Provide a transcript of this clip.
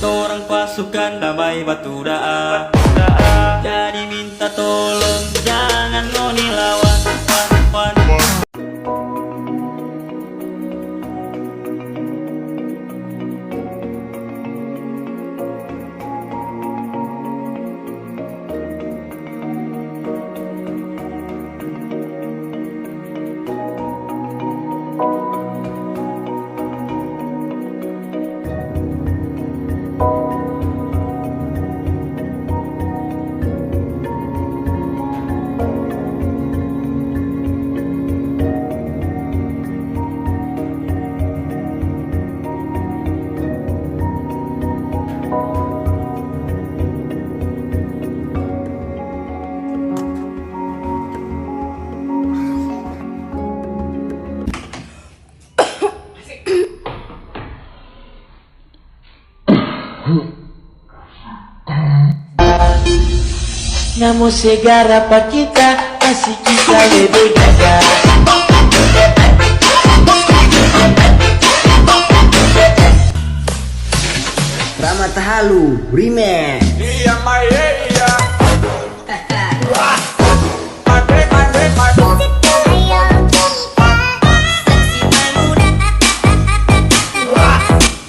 Katorang pasukan damai batu daa. Jadi minta tolong jangan ngoni lawan. Namun segala apa kita masih kita lebih jaga. Ramatahalu Remix. Iya, Maya.